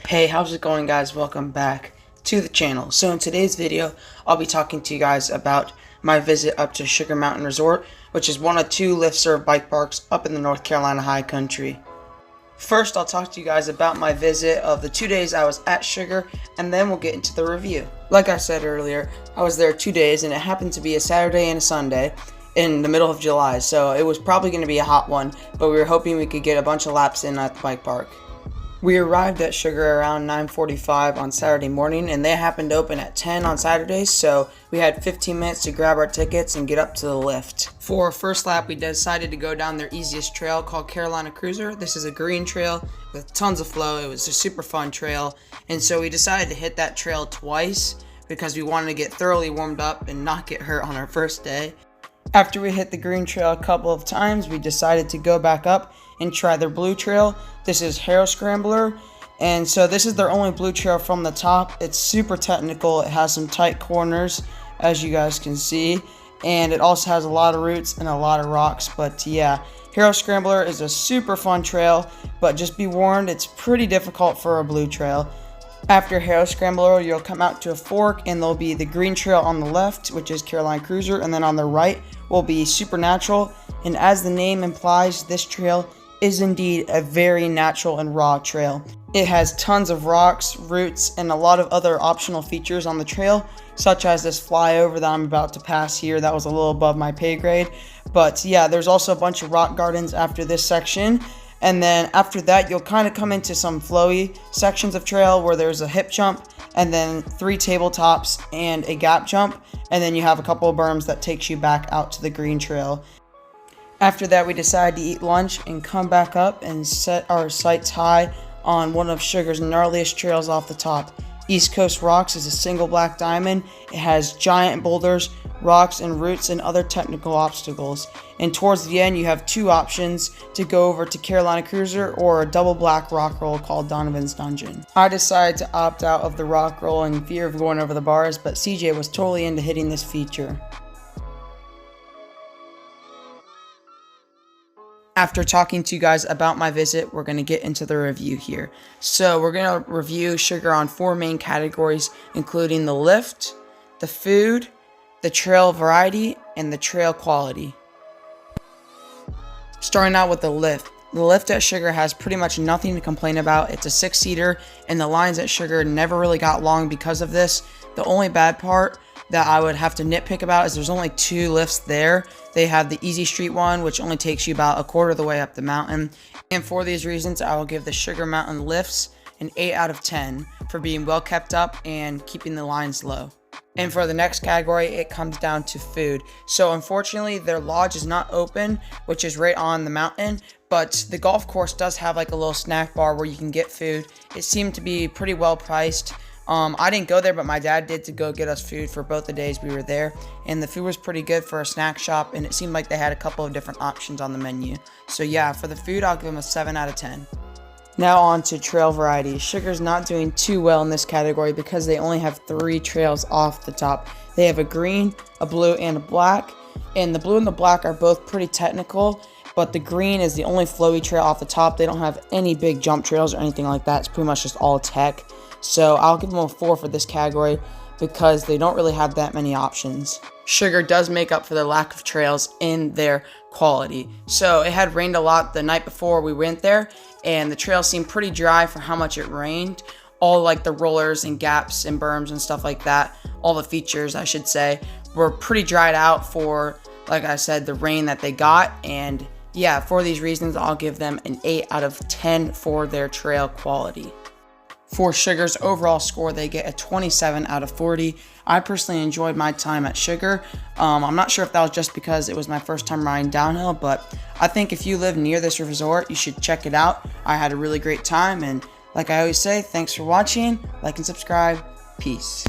Hey, how's it going, guys? Welcome back to the channel. So in today's video, I'll be talking to you guys about my visit up to Sugar Mountain Resort, which is one of two lift-serve bike parks up in the North Carolina high country. First, I'll talk to you guys about my visit of the 2 days I was at Sugar, and then we'll get into the review. Like I said earlier, I was there 2 days, and it happened to be a Saturday and a Sunday in the middle of July, so it was probably going to be a hot one, but we were hoping we could get a bunch of laps in at the bike park. We arrived at Sugar around 9:45 on Saturday morning, and they happened to open at 10 on Saturdays, so we had 15 minutes to grab our tickets and get up to the lift. For our first lap, we decided to go down their easiest trail called Carolina Cruiser. This is a green trail with tons of flow. It was a super fun trail, and so we decided to hit that trail twice because we wanted to get thoroughly warmed up and not get hurt on our first day. After we hit the green trail a couple of times, we decided to go back up and try their blue trail. This is Scrambler, and so this is their only blue trail from the top. It's super technical. It has some tight corners, as you guys can see, and it also has a lot of roots and a lot of rocks. But yeah, Scrambler is a super fun trail, but just be warned, it's pretty difficult for a blue trail. After Scrambler, you'll come out to a fork, and there'll be the green trail on the left, which is Carolina Cruiser, and then on the right will be Supernatural. And as the name implies, this trail is indeed a very natural and raw trail. It has tons of rocks, roots, and a lot of other optional features on the trail, such as this flyover that I'm about to pass here. That was a little above my pay grade. But yeah, there's also a bunch of rock gardens after this section. And then after that, you'll kind of come into some flowy sections of trail where there's a hip jump, and then 3 tabletops and a gap jump. And then you have a couple of berms that takes you back out to the green trail. After that, we decided to eat lunch and come back up and set our sights high on one of Sugar's gnarliest trails off the top. East Coast Rocks is a single black diamond. It has giant boulders, rocks, and roots, and other technical obstacles. And towards the end, you have 2 options to go over to Carolina Cruiser or a double black rock roll called Donovan's Dungeon. I decided to opt out of the rock roll in fear of going over the bars, but CJ was totally into hitting this feature. After talking to you guys about my visit, we're going to get into the review here. So we're going to review Sugar on 4 main categories, including the lift, the food, the trail variety, and the trail quality. Starting out with the lift. The lift at Sugar has pretty much nothing to complain about. It's a 6-seater, and the lines at Sugar never really got long because of this. The only bad part that I would have to nitpick about is there's only 2 lifts there. They have the Easy Street one, which only takes you about a quarter of the way up the mountain. And for these reasons, I will give the Sugar Mountain lifts an 8 out of 10 for being well kept up and keeping the lines low. And for the next category, it comes down to food. So unfortunately, their lodge is not open, which is right on the mountain, but the golf course does have like a little snack bar where you can get food. It seemed to be pretty well priced. I didn't go there, but my dad did to go get us food for both the days we were there, and the food was pretty good for a snack shop, and it seemed like they had a couple of different options on the menu. So yeah, for the food, I'll give them a 7 out of 10. Now on to trail variety. Sugar's not doing too well in this category because they only have 3 trails off the top. They have a green, a blue, and a black, and the blue and the black are both pretty technical, but the green is the only flowy trail off the top. They don't have any big jump trails or anything like that. It's pretty much just all tech. So I'll give them a 4 for this category because they don't really have that many options. Sugar does make up for the lack of trails in their quality. So it had rained a lot the night before we went there, and the trail seemed pretty dry for how much it rained. All like the rollers and gaps and berms and stuff like that, all the features I should say, were pretty dried out for, like I said, the rain that they got. And yeah, for these reasons, I'll give them an 8 out of 10 for their trail quality. For Sugar's overall score, they get a 27 out of 40. I personally enjoyed my time at Sugar. I'm not sure if that was just because it was my first time riding downhill, but I think if you live near this resort, you should check it out. I had a really great time, and like I always say, thanks for watching. Like and subscribe. Peace.